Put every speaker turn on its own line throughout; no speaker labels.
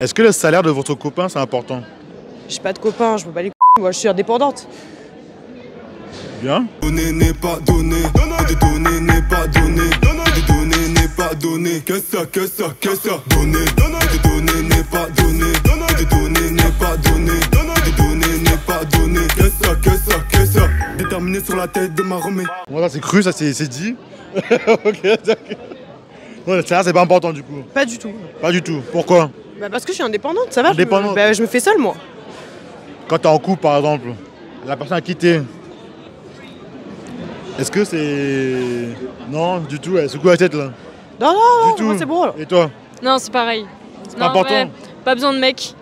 Est-ce que le salaire de votre copain, c'est important?
J'ai pas de copain, je me bats les couilles, moi je suis indépendante.
Bien.
Donner n'est pas donné, de donner n'est pas donné, de donner n'est pas donné, que ça, donner, de donner n'est pas donné, de donner n'est pas donné, de donner n'est pas donné, que ça, déterminé sur la tête de ma remée.
Voilà, c'est cru, ça c'est dit. Ok, d'accord. Ouais, le salaire, c'est pas important du coup.
Pas du tout.
Pas du tout. Pourquoi?
Bah parce que je suis indépendante, ça va.
Indépendante.
Je me fais seule moi.
Quand t'es en couple, par exemple, la personne a quitté. Est-ce que c'est... Non, du tout, elle secoue la tête là.
Non, non,
Du tout.
moi, c'est bon.
Et toi?
Non, c'est pareil.
C'est pas important?
Ouais, pas besoin de mec.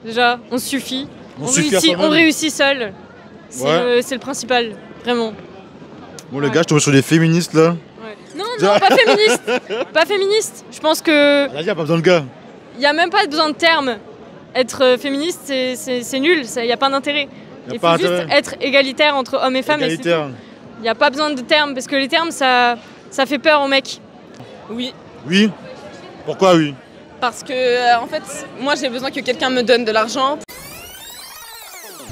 Déjà, on se suffit. On réussit seul. C'est le principal, vraiment.
Bon, les gars, je tombe sur des féministes là.
Ouais. Non, non, pas féministe. Pas féministe. Je pense que...
Vas-y, y'a pas besoin de gars.
Il n'y a même pas besoin de terme. Être féministe, c'est nul, il n'y a pas d'intérêt. Il faut juste être égalitaire entre hommes et femmes.
Égalitaire.
Il n'y a pas besoin de termes, parce que les termes, ça fait peur aux mecs.
Oui.
Oui? Pourquoi oui?
Parce que, en fait, moi j'ai besoin que quelqu'un me donne de l'argent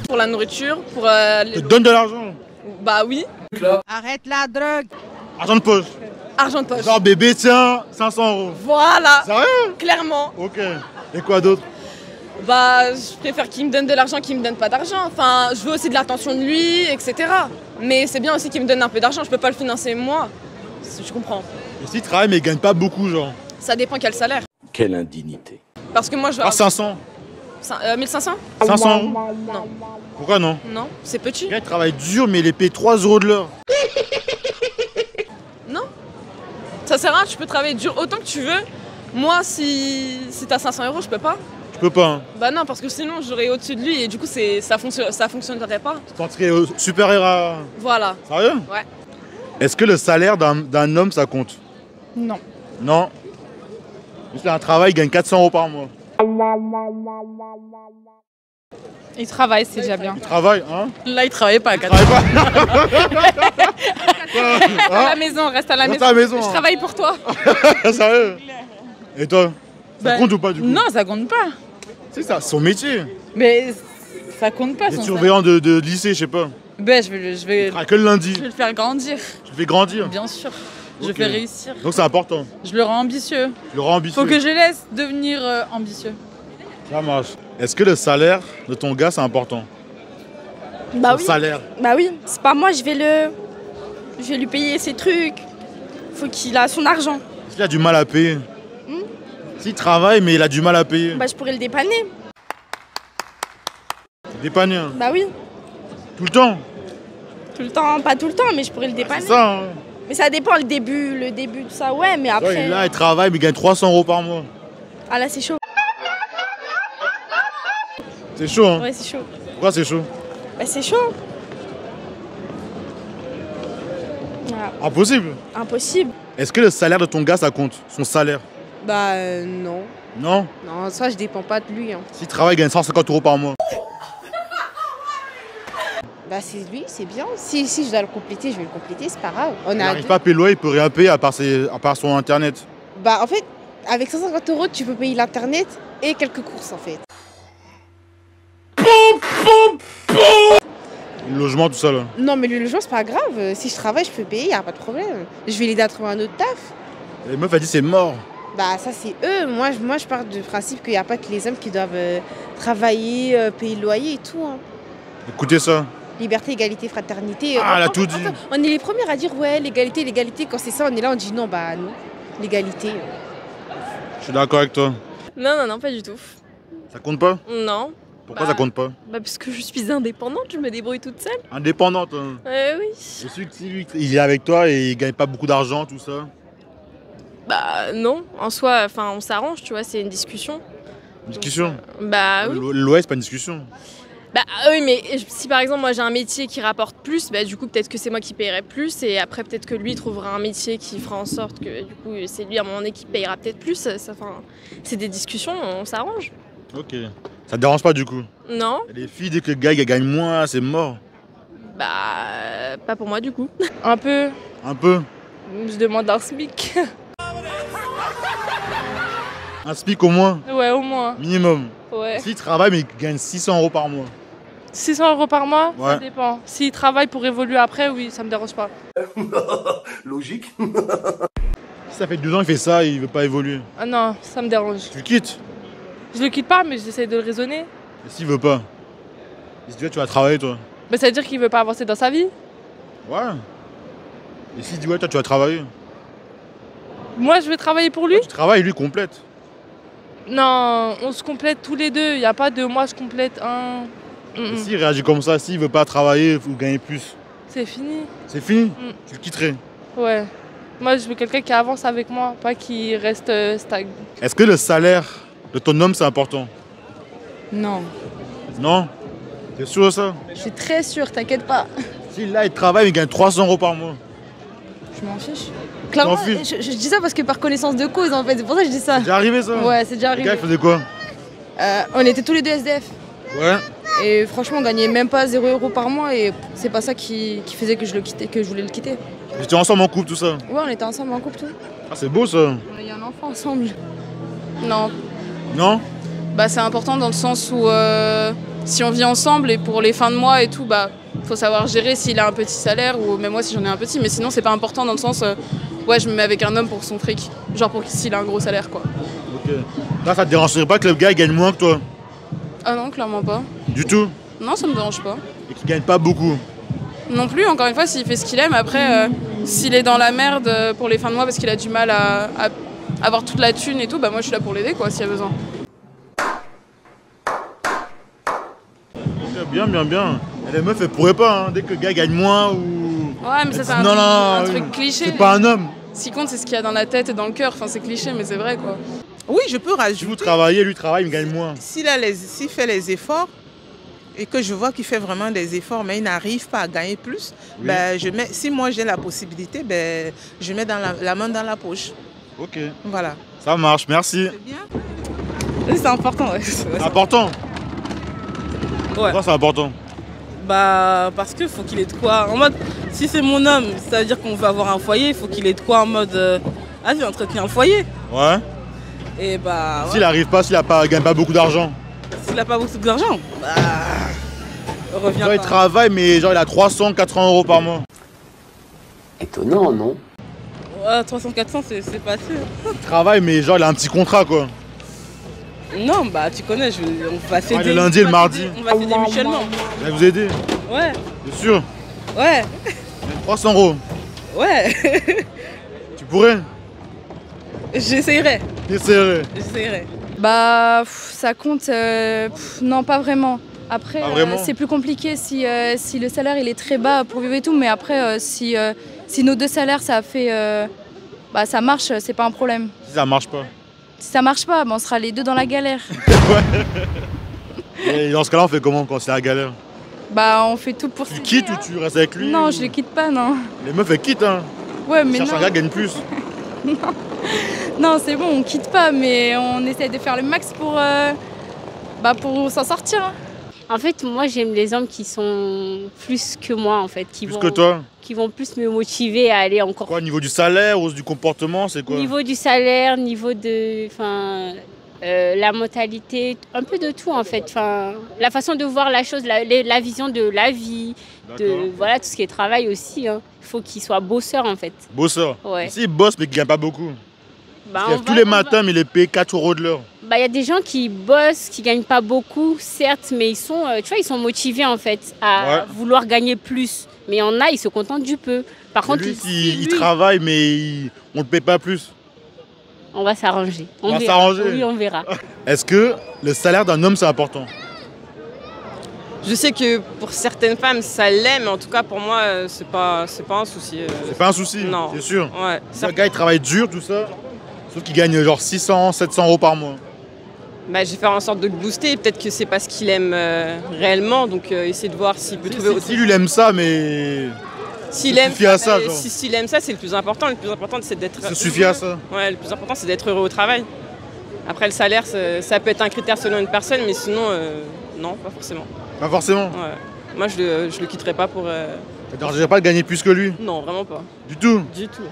pour la nourriture, pour...
Te donne de l'argent?
Bah oui.
Arrête la drogue.
Argent de poche?
Argent de poche.
Genre bébé, tiens, 500 €.
Voilà.
Sérieux?
Clairement.
Ok. Et quoi d'autre?
Bah, je préfère qu'il me donne de l'argent qu'il me donne pas d'argent. Enfin, je veux aussi de l'attention de lui, etc. Mais c'est bien aussi qu'il me donne un peu d'argent. Je peux pas le financer moi. Si je comprends.
Et s'il travaille mais il gagne pas beaucoup, genre?
Ça dépend quel salaire.
Quelle indignité.
Parce que moi je veux...
Ah, 500?
1500?
500 €?
Non.
Pourquoi non?
Non, c'est petit.
Le gars, il travaille dur, mais il est payé 3 € de l'heure.
Non. Ça sert à rien, tu peux travailler dur autant que tu veux. Moi, si t'as 500 €, je peux pas.
Je peux pas. Hein.
Bah non, parce que sinon j'aurais au-dessus de lui et du coup ça fonctionnerait pas.
Tu serais supérieur à...
Voilà.
Sérieux?
Ouais.
Est-ce que le salaire d'un homme, ça compte?
Non.
Non. Juste un travail, il gagne 400 € par mois.
Il travaille, c'est déjà bien.
Il travaille, hein?
Là, il travaille pas.
Il travaille pas.
À la maison, reste à la
Reste
maison.
à la maison.
Je travaille pour toi.
Sérieux? Et toi? Ça compte ou pas du coup?
Non, ça compte pas.
C'est ça, c'est son métier.
Mais ça compte pas.
Les
Son
surveillants de lycée, je sais pas.
Ben, je vais
Il travaille que le lundi.
le faire grandir.
Tu le fais grandir.
Bien sûr. Je
Ok.
le fais réussir.
Donc c'est important.
Je le rends ambitieux.
Tu le rends ambitieux.
Faut que je laisse devenir ambitieux.
Ça marche. Est-ce que le salaire de ton gars, c'est important?
Bah
Son
oui.
salaire.
Bah oui. C'est pas moi, je vais lui payer ses trucs. Faut qu'il a son argent.
S'il a du mal à payer. S'il travaille, mais il a du mal à payer.
Bah je pourrais le dépanner.
Dépanner. Hein.
Bah oui.
Tout le temps.
Tout le temps, pas tout le temps, mais je pourrais le dépanner.
C'est ça. Hein.
Mais ça dépend le début de ça, ouais, mais après.
Ouais, là, il travaille, mais il gagne 300 € par mois.
Ah là c'est chaud.
C'est chaud, hein?
Ouais, c'est chaud.
Pourquoi c'est chaud?
Bah c'est chaud. Voilà.
Impossible.
Impossible.
Est-ce que le salaire de ton gars, ça compte? Son salaire?
Bah non.
Non?
Non, ça je dépends pas de lui. Hein.
S'il travaille, il gagne 150 € par mois.
Bah c'est lui, c'est bien. Si je dois le compléter, je vais le compléter, c'est pas grave.
Il n'arrive pas à payer le loyer, il peut rien payer à part son internet.
Bah en fait, avec 150 €, tu peux payer l'internet et quelques courses en fait.
Le logement, tout ça là.
Non mais le logement c'est pas grave. Si je travaille, je peux payer, y a pas de problème. Je vais l'aider à trouver un autre taf.
Les meufs, elle dit c'est mort.
Bah ça c'est eux. Moi je pars du principe qu'il n'y a pas que les hommes qui doivent travailler, payer le loyer et tout. Hein.
Écoutez ça.
Liberté, égalité, fraternité.
Ah, elle a tout dit.
On est les premiers à dire ouais, l'égalité, l'égalité. Quand c'est ça, on est là, on dit non, bah non, l'égalité.
Je suis d'accord avec toi.
Non, non, pas du tout.
Ça compte pas?
Non.
Pourquoi ça compte pas?
Bah parce que je suis indépendante, je me débrouille toute seule.
Indépendante. Hein.
Oui.
Et celui qui il est avec toi et il gagne pas beaucoup d'argent, tout ça.
Bah non, en soi, enfin on s'arrange, tu vois, c'est une discussion.
Une discussion.
Bah oui.
Le loyer, c'est pas une discussion.
Bah oui, mais si par exemple moi j'ai un métier qui rapporte plus, bah du coup peut-être que c'est moi qui paierai plus et après peut-être que lui trouvera un métier qui fera en sorte que du coup c'est lui à un moment donné qui payera peut-être plus. C'est des discussions, on s'arrange.
Ok. Ça te dérange pas du coup?
Non.
Et les filles, dès que le gars il gagne moins, c'est mort.
Bah pas pour moi du coup.
Un peu.
Un peu?
Je demande un SMIC.
Un SMIC au moins,
Ouais, au moins.
minimum.
Ouais.
S'il travaille, mais il gagne 600 € par mois.
600 € par mois,
Ouais.
ça dépend. S'il travaille pour évoluer après, oui, ça me dérange pas.
Logique.
Si ça fait 2 ans qu'il fait ça, il veut pas évoluer.
Ah non, ça me dérange.
Tu le quittes.
Je le quitte pas, mais j'essaie de le raisonner.
Et s'il veut pas, il se dit ouais, tu vas travailler toi.
Mais ça veut dire qu'il veut pas avancer dans sa vie.
Ouais. Et s'il dit ouais, toi tu vas travailler.
Moi, je vais travailler pour lui.
Tu travailles, lui complète.
Non, on se complète tous les deux. Il n'y a pas de moi, je complète un.
Et s'il réagit comme ça, s'il veut pas travailler ou gagner plus,
C'est fini.
c'est fini. Tu le quitterais.
Ouais. Moi, je veux quelqu'un qui avance avec moi, pas qui reste stagne.
Est-ce que le salaire de ton homme c'est important?
Non.
Non? T'es sûr de ça?
Je suis très sûre, t'inquiète pas.
Si là il travaille, il gagne 300 € par mois.
Je m'en fiche. Clairement,
T'en fiches?
je dis ça parce que par connaissance de cause, en fait. C'est pour ça que je dis ça.
C'est déjà arrivé ça?
Ouais, c'est déjà
Le gars
arrivé.
il faisait quoi?
On était tous les deux SDF.
Ouais.
Et franchement, on gagnait même pas 0 € par mois. Et c'est pas ça qui faisait que je voulais le quitter.
Vous étiez ensemble en couple tout ça?
Ouais, on était ensemble en couple, tout.
Ah c'est beau ça.
On a eu un enfant ensemble.
Non,
Non?
bah c'est important dans le sens où si on vit ensemble et pour les fins de mois et tout, bah faut savoir gérer s'il a un petit salaire ou même moi si j'en ai un petit, mais sinon c'est pas important dans le sens ouais je me mets avec un homme pour son fric, genre pour s'il a un gros salaire quoi.
Ok. Là ça te dérangerait pas que le gars il gagne moins que toi?
Ah non, clairement pas.
Du tout?
Non, ça me dérange pas.
Et qu'il gagne pas beaucoup?
Non plus, encore une fois, s'il fait ce qu'il aime, après s'il est dans la merde pour les fins de mois parce qu'il a du mal à avoir toute la thune et tout, bah moi je suis là pour l'aider quoi s'il y a besoin.
Bien, bien, bien. Et les meufs, elles pourraient pas, hein, dès que le gars gagne moins ou.
Ouais, mais ça c'est
Non, non,
un truc cliché.
C'est pas un homme.
Ce qui compte, c'est ce qu'il y a dans la tête et dans le cœur. Enfin, c'est cliché, mais c'est vrai, quoi.
Oui, je peux
Si vous
rajouter.
travaillez, lui travaille, il gagne moins.
S'il fait les efforts et que je vois qu'il fait vraiment des efforts, mais il n'arrive pas à gagner plus,
Oui.
ben, si moi j'ai la possibilité, ben, je mets la main dans la poche.
Ok.
Voilà.
Ça marche, merci.
C'est bien.
C'est important, ouais.
C'est important.
Ouais.
Pourquoi c'est important?
Bah, parce qu'il faut qu'il ait de quoi. En mode, si c'est mon homme, ça veut dire qu'on veut avoir un foyer, il faut qu'il ait de quoi en mode. Vas-y, entretenir le foyer.
Ouais.
Et bah.
S'il arrive pas, gagne pas beaucoup d'argent.
S'il a pas beaucoup d'argent, bah. Revient
Genre, il
pas.
travaille, mais genre, il a 300, 400 € par mois.
Étonnant, non?
Ouais, 300-400, c'est pas sûr.
Il travaille, mais genre, il a un petit contrat, quoi.
Non, bah, tu connais, on va s'aider.
le lundi et le mardi.
On va s'aider mutuellement.
Il va vous aider.
Ouais,
Bien sûr.
ouais,
300 €.
ouais.
Tu pourrais?
J'essayerai.
J'essaierai.
Bah, ça compte. Non, pas vraiment. Après,
Pas vraiment.
c'est plus compliqué si le salaire il est très bas pour vivre et tout. Mais après, si nos deux salaires ça fait, bah ça marche, c'est pas un problème.
Si ça marche pas.
Si ça marche pas, bah, on sera les deux dans la galère.
Et dans ce cas-là, on fait comment quand c'est la galère?
Bah, on fait tout pour.
Tu
s'aider,
quittes
hein.
ou tu restes avec lui?
Non,
ou-
je le quitte pas, non.
Les meufs, elles quittent, hein.
Ouais, mais
Cherche
non.
un gars qui gagne plus.
Non, c'est bon, on quitte pas, mais on essaie de faire le max pour s'en sortir. Hein.
En fait, moi, j'aime les hommes qui sont plus que moi, en fait.
Plus que toi?
Qui vont plus me motiver à aller encore.
Quoi, niveau du salaire ou du comportement, c'est quoi?
Niveau du salaire, niveau de... la mentalité, un peu de tout, en fait. Enfin, la façon de voir la chose, la vision de la vie, voilà, tout ce qui est travail aussi. Hein. Il faut qu'il soit bosseur, en fait.
Bosseur?
Ouais.
S'il bosse mais qu'il gagne pas beaucoup.
Bah,
Parce que tous les matins, mais il est payé 4 € de l'heure.
Bah, y a des gens qui bossent, qui gagnent pas beaucoup, certes, mais ils sont, tu vois, ils sont motivés en fait à vouloir gagner plus. Mais il y en a, ils se contentent du peu. Par contre,
lui, il travaille, mais on ne le paye pas plus.
On va s'arranger.
On va s'arranger.
Oui, on verra.
Est-ce que le salaire d'un homme, c'est important?
Je sais que pour certaines femmes, ça l'est, mais en tout cas, pour moi, c'est pas un souci.
C'est pas un souci,
non.
c'est sûr.
Ouais.
Le gars, il travaille dur, tout ça, sauf qu'il gagne genre 600, 700 € par mois.
Bah, je vais faire en sorte de le booster. Peut-être que c'est pas ce qu'il aime réellement, donc essayer de voir s'il peut trouver autre chose.
Si lui, il aime ça, mais...
S'il aime
suffit à ça,
bah,
genre.
s'il aime ça, c'est le plus important. Le plus important, c'est d'être...
Ça suffit à ça.
Ouais, le plus important, c'est d'être heureux au travail. Après, le salaire, ça peut être un critère selon une personne, mais sinon, non, pas forcément.
Pas forcément?
Ouais. Moi, je le quitterai pas pour...
Ça ne dérangerait pas de gagner plus que lui?
Non, vraiment pas.
Du tout?
Du tout.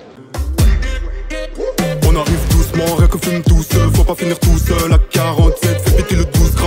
On arrive doucement, rien que fume tous, faut pas finir tout seul à 47, fais péter le 12 grammes.